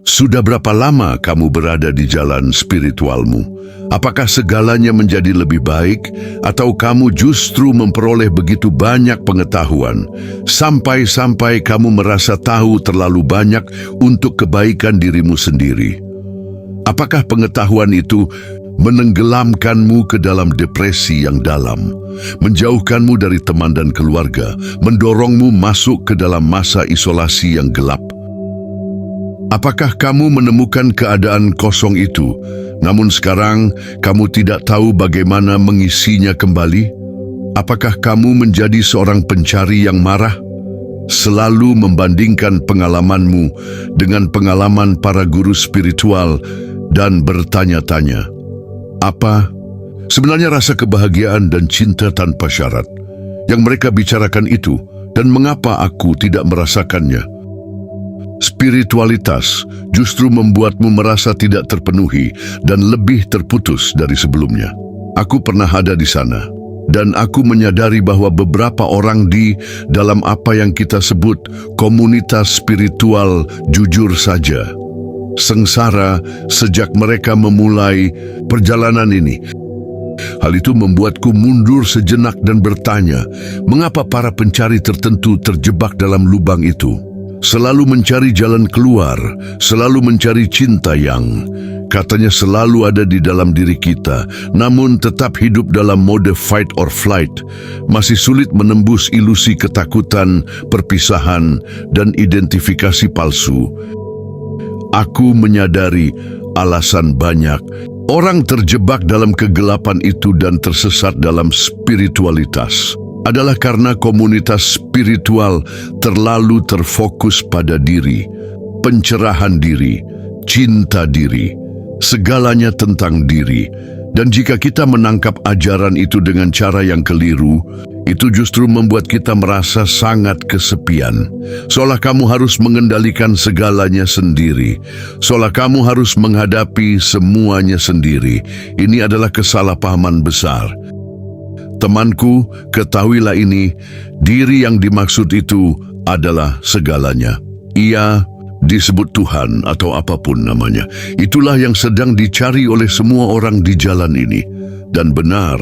Sudah berapa lama kamu berada di jalan spiritualmu? Apakah segalanya menjadi lebih baik, atau kamu justru memperoleh begitu banyak pengetahuan, sampai-sampai kamu merasa tahu terlalu banyak untuk kebaikan dirimu sendiri? Apakah pengetahuan itu menenggelamkanmu ke dalam depresi yang dalam, menjauhkanmu dari teman dan keluarga, mendorongmu masuk ke dalam masa isolasi yang gelap? Apakah kamu menemukan keadaan kosong itu, namun sekarang kamu tidak tahu bagaimana mengisinya kembali? Apakah kamu menjadi seorang pencari yang marah, selalu membandingkan pengalamanmu dengan pengalaman para guru spiritual dan bertanya-tanya, apa sebenarnya rasa kebahagiaan dan cinta tanpa syarat yang mereka bicarakan itu, dan mengapa aku tidak merasakannya? Spiritualitas justru membuatmu merasa tidak terpenuhi dan lebih terputus dari sebelumnya. Aku pernah ada di sana, dan aku menyadari bahwa beberapa orang di dalam apa yang kita sebut komunitas spiritual jujur saja sengsara sejak mereka memulai perjalanan ini. Hal itu membuatku mundur sejenak dan bertanya, mengapa para pencari tertentu terjebak dalam lubang itu? Selalu mencari jalan keluar, selalu mencari cinta yang katanya selalu ada di dalam diri kita, namun tetap hidup dalam mode fight or flight, masih sulit menembus ilusi ketakutan, perpisahan, dan identifikasi palsu. Aku menyadari alasan banyak orang terjebak dalam kegelapan itu dan tersesat dalam spiritualitas adalah karena komunitas spiritual terlalu terfokus pada diri, pencerahan diri, cinta diri, segalanya tentang diri. Dan jika kita menangkap ajaran itu dengan cara yang keliru, itu justru membuat kita merasa sangat kesepian. Seolah kamu harus mengendalikan segalanya sendiri, seolah kamu harus menghadapi semuanya sendiri. Ini adalah kesalahpahaman besar. Temanku, ketahuilah ini, diri yang dimaksud itu adalah segalanya. Ia disebut Tuhan atau apapun namanya. Itulah yang sedang dicari oleh semua orang di jalan ini. Dan benar,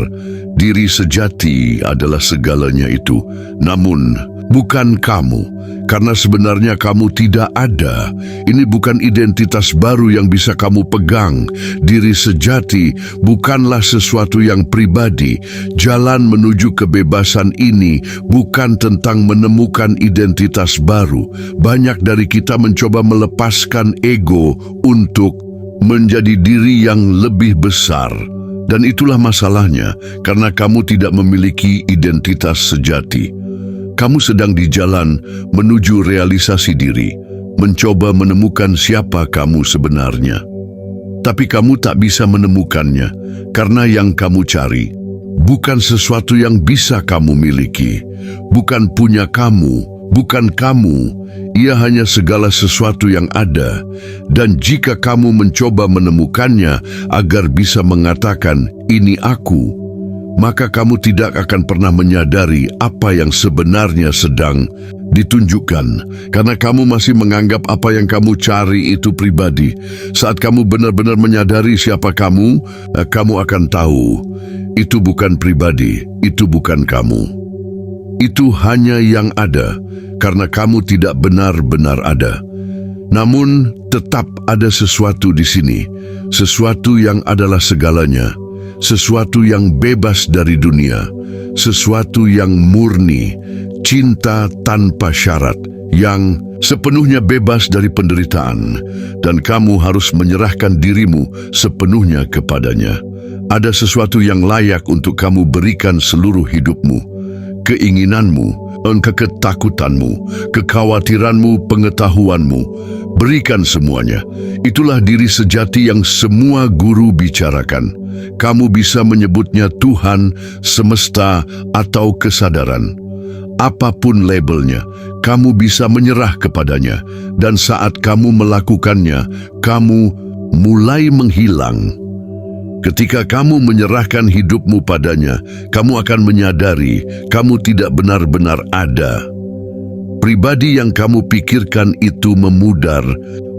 diri sejati adalah segalanya itu. Namun, bukan kamu, karena sebenarnya kamu tidak ada. Ini bukan identitas baru yang bisa kamu pegang. Diri sejati bukanlah sesuatu yang pribadi. Jalan menuju kebebasan ini bukan tentang menemukan identitas baru. Banyak dari kita mencoba melepaskan ego untuk menjadi diri yang lebih besar. Dan itulah masalahnya, karena kamu tidak memiliki identitas sejati. Kamu sedang di jalan menuju realisasi diri, mencoba menemukan siapa kamu sebenarnya. Tapi kamu tak bisa menemukannya, karena yang kamu cari bukan sesuatu yang bisa kamu miliki, bukan punya kamu, bukan kamu. Ia hanya segala sesuatu yang ada. Dan jika kamu mencoba menemukannya agar bisa mengatakan, ini aku, maka kamu tidak akan pernah menyadari apa yang sebenarnya sedang ditunjukkan. Karena kamu masih menganggap apa yang kamu cari itu pribadi. Saat kamu benar-benar menyadari siapa kamu akan tahu, itu bukan pribadi, itu bukan kamu. Itu hanya yang ada, karena kamu tidak benar-benar ada. Namun, tetap ada sesuatu di sini, sesuatu yang adalah segalanya, sesuatu yang bebas dari dunia, sesuatu yang murni, cinta tanpa syarat, yang sepenuhnya bebas dari penderitaan, dan kamu harus menyerahkan dirimu sepenuhnya kepadanya. Ada sesuatu yang layak untuk kamu berikan seluruh hidupmu. Keinginanmu, ketakutanmu, kekhawatiranmu, pengetahuanmu, berikan semuanya. Itulah diri sejati yang semua guru bicarakan. Kamu bisa menyebutnya Tuhan, semesta, atau kesadaran. Apapun labelnya, kamu bisa menyerah kepadanya. Dan saat kamu melakukannya, kamu mulai menghilang. Ketika kamu menyerahkan hidupmu padanya, kamu akan menyadari kamu tidak benar-benar ada. Pribadi yang kamu pikirkan itu memudar,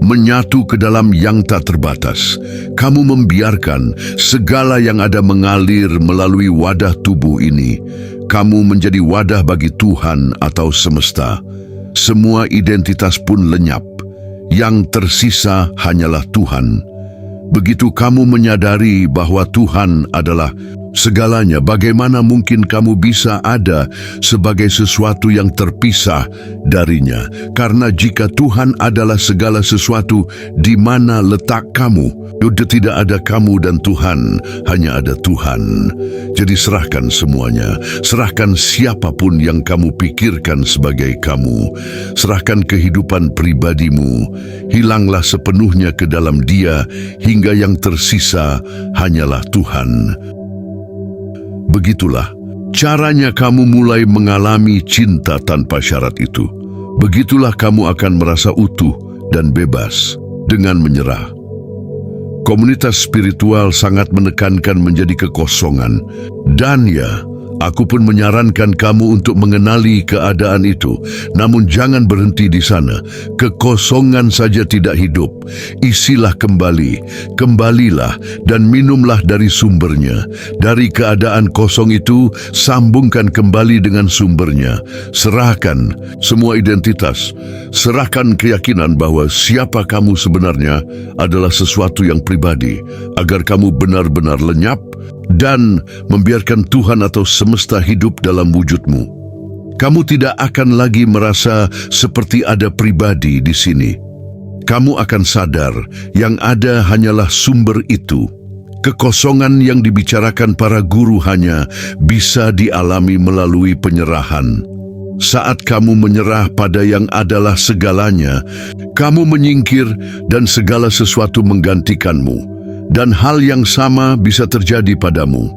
menyatu ke dalam yang tak terbatas. Kamu membiarkan segala yang ada mengalir melalui wadah tubuh ini. Kamu menjadi wadah bagi Tuhan atau semesta. Semua identitas pun lenyap. Yang tersisa hanyalah Tuhan. Begitu kamu menyadari bahwa Tuhan adalah segalanya, bagaimana mungkin kamu bisa ada sebagai sesuatu yang terpisah darinya? Karena jika Tuhan adalah segala sesuatu, di mana letak kamu? Sudah tidak ada kamu dan Tuhan, hanya ada Tuhan. Jadi serahkan semuanya, serahkan siapapun yang kamu pikirkan sebagai kamu. Serahkan kehidupan pribadimu, hilanglah sepenuhnya ke dalam Dia, hingga yang tersisa hanyalah Tuhan. Begitulah caranya kamu mulai mengalami cinta tanpa syarat itu. Begitulah kamu akan merasa utuh dan bebas dengan menyerah. Komunitas spiritual sangat menekankan menjadi kekosongan. Dan ya, aku pun menyarankan kamu untuk mengenali keadaan itu. Namun jangan berhenti di sana. Kekosongan saja tidak hidup. Isilah kembali, kembalilah dan minumlah dari sumbernya. Dari keadaan kosong itu, sambungkan kembali dengan sumbernya. Serahkan semua identitas. Serahkan keyakinan bahwa siapa kamu sebenarnya adalah sesuatu yang pribadi, agar kamu benar-benar lenyap dan membiarkan Tuhan atau semesta hidup dalam wujudmu. Kamu tidak akan lagi merasa seperti ada pribadi di sini. Kamu akan sadar yang ada hanyalah sumber itu. Kekosongan yang dibicarakan para guru hanya bisa dialami melalui penyerahan. Saat kamu menyerah pada yang adalah segalanya, kamu menyingkir dan segala sesuatu menggantikanmu. Dan hal yang sama bisa terjadi padamu.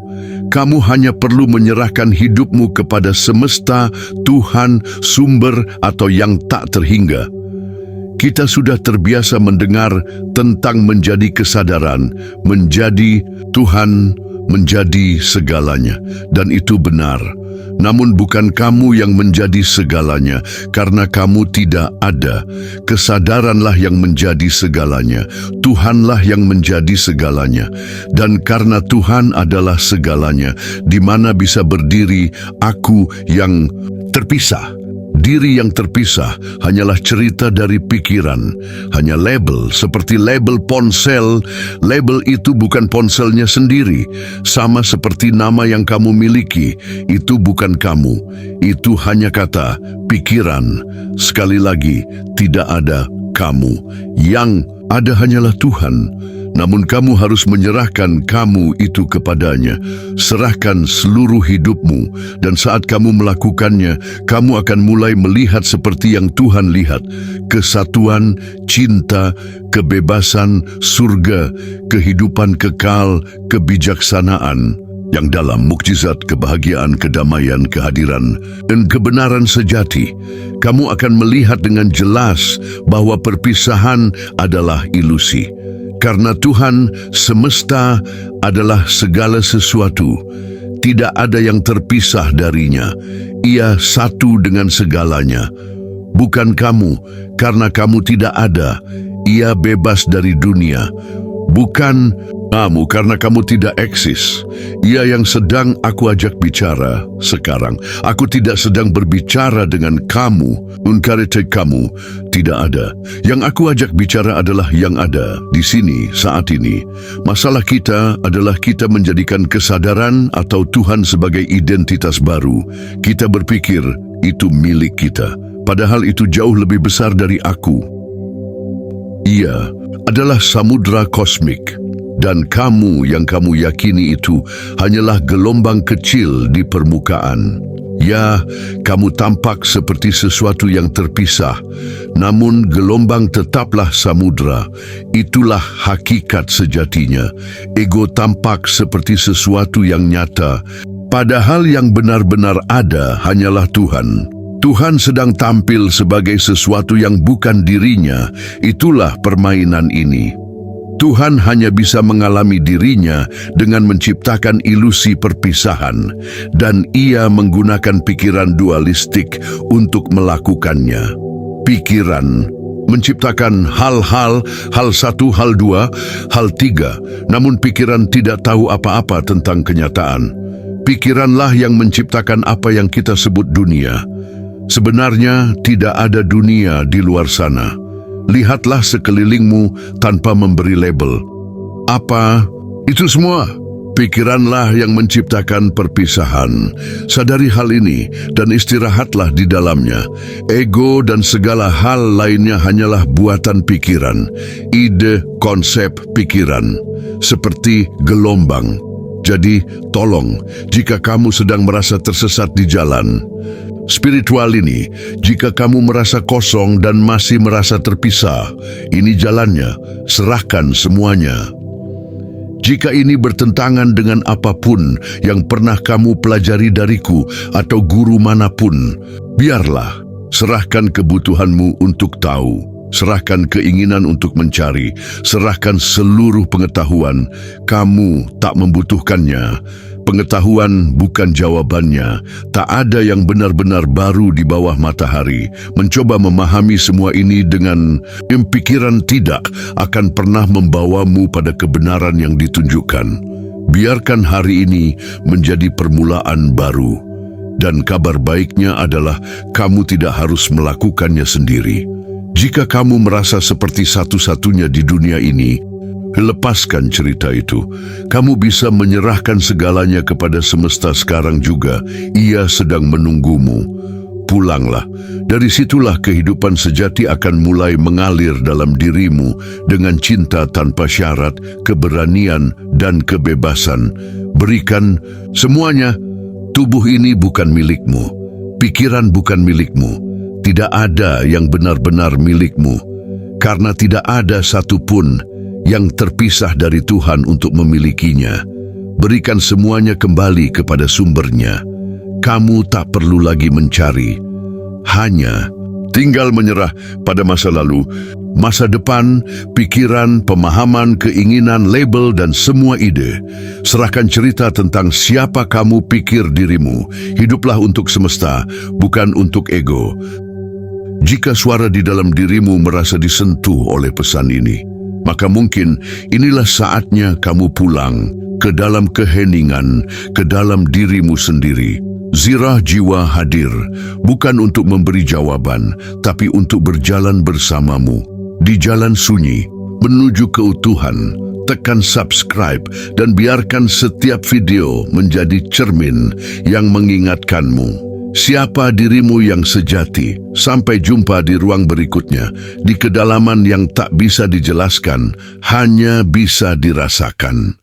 Kamu hanya perlu menyerahkan hidupmu kepada semesta, Tuhan, sumber atau yang tak terhingga. Kita sudah terbiasa mendengar tentang menjadi kesadaran, menjadi Tuhan, menjadi segalanya. Dan itu benar. Namun bukan kamu yang menjadi segalanya, karena kamu tidak ada. Kesadaranlah yang menjadi segalanya. Tuhanlah yang menjadi segalanya. Dan karena Tuhan adalah segalanya, di mana bisa berdiri aku yang terpisah. Diri yang terpisah hanyalah cerita dari pikiran, hanya label seperti label ponsel. Label itu bukan ponselnya sendiri, sama seperti nama yang kamu miliki. Itu bukan kamu, itu hanya kata, pikiran. Sekali lagi, tidak ada kamu. Yang ada hanyalah Tuhan. Namun kamu harus menyerahkan kamu itu kepadanya. Serahkan seluruh hidupmu, dan saat kamu melakukannya, kamu akan mulai melihat seperti yang Tuhan lihat. Kesatuan, cinta, kebebasan, surga, kehidupan kekal, kebijaksanaan. Yang dalam mukjizat kebahagiaan, kedamaian, kehadiran, dan kebenaran sejati, kamu akan melihat dengan jelas bahwa perpisahan adalah ilusi. Karena Tuhan semesta adalah segala sesuatu, tidak ada yang terpisah darinya. Ia satu dengan segalanya. Bukan kamu, karena kamu tidak ada. Ia bebas dari dunia. Bukan kamu, karena kamu tidak eksis. Ia yang sedang aku ajak bicara sekarang. Aku tidak sedang berbicara dengan kamu. Unkarete kamu tidak ada. Yang aku ajak bicara adalah yang ada di sini saat ini. Masalah kita adalah kita menjadikan kesadaran atau Tuhan sebagai identitas baru. Kita berpikir itu milik kita, padahal itu jauh lebih besar dari aku. Ia adalah samudra kosmik, dan kamu yang kamu yakini itu hanyalah gelombang kecil di permukaan. Ya, kamu tampak seperti sesuatu yang terpisah, namun gelombang tetaplah samudra. Itulah hakikat sejatinya. Ego tampak seperti sesuatu yang nyata, padahal yang benar-benar ada hanyalah Tuhan. Tuhan sedang tampil sebagai sesuatu yang bukan dirinya. Itulah permainan ini. Tuhan hanya bisa mengalami dirinya dengan menciptakan ilusi perpisahan, dan Ia menggunakan pikiran dualistik untuk melakukannya. Pikiran menciptakan hal-hal, hal satu, hal dua, hal tiga, namun pikiran tidak tahu apa-apa tentang kenyataan. Pikiranlah yang menciptakan apa yang kita sebut dunia. Sebenarnya tidak ada dunia di luar sana. Lihatlah sekelilingmu tanpa memberi label. Apa? Itu semua. Pikiranlah yang menciptakan perpisahan. Sadari hal ini dan istirahatlah di dalamnya. Ego dan segala hal lainnya hanyalah buatan pikiran, ide, konsep pikiran, seperti gelombang. Jadi, tolong, jika kamu sedang merasa tersesat di jalan spiritual ini, jika kamu merasa kosong dan masih merasa terpisah, ini jalannya, serahkan semuanya. Jika ini bertentangan dengan apapun yang pernah kamu pelajari dariku atau guru manapun, biarlah, serahkan kebutuhanmu untuk tahu, serahkan keinginan untuk mencari, serahkan seluruh pengetahuan. Kamu tak membutuhkannya. Pengetahuan bukan jawabannya. Tak ada yang benar-benar baru di bawah matahari. Mencoba memahami semua ini dengan pikiran tidak akan pernah membawamu pada kebenaran yang ditunjukkan. Biarkan hari ini menjadi permulaan baru. Dan kabar baiknya adalah kamu tidak harus melakukannya sendiri. Jika kamu merasa seperti satu-satunya di dunia ini, lepaskan cerita itu. Kamu bisa menyerahkan segalanya kepada semesta sekarang juga. Ia sedang menunggumu. Pulanglah. Dari situlah kehidupan sejati akan mulai mengalir dalam dirimu dengan cinta tanpa syarat, keberanian dan kebebasan. Berikan semuanya. Tubuh ini bukan milikmu. Pikiran bukan milikmu. Tidak ada yang benar-benar milikmu. Karena tidak ada satupun yang terpisah dari Tuhan untuk memilikinya. Berikan semuanya kembali kepada sumbernya. Kamu tak perlu lagi mencari. Hanya tinggal menyerah pada masa lalu, masa depan, pikiran, pemahaman, keinginan, label, dan semua ide. Serahkan cerita tentang siapa kamu pikir dirimu. Hiduplah untuk semesta, bukan untuk ego. Jika suara di dalam dirimu merasa disentuh oleh pesan ini, maka mungkin inilah saatnya kamu pulang ke dalam keheningan, ke dalam dirimu sendiri. Zirah jiwa hadir, bukan untuk memberi jawaban, tapi untuk berjalan bersamamu. Di jalan sunyi, menuju keutuhan. Tekan subscribe dan biarkan setiap video menjadi cermin yang mengingatkanmu. Siapa dirimu yang sejati? Sampai jumpa di ruang berikutnya, di kedalaman yang tak bisa dijelaskan, hanya bisa dirasakan.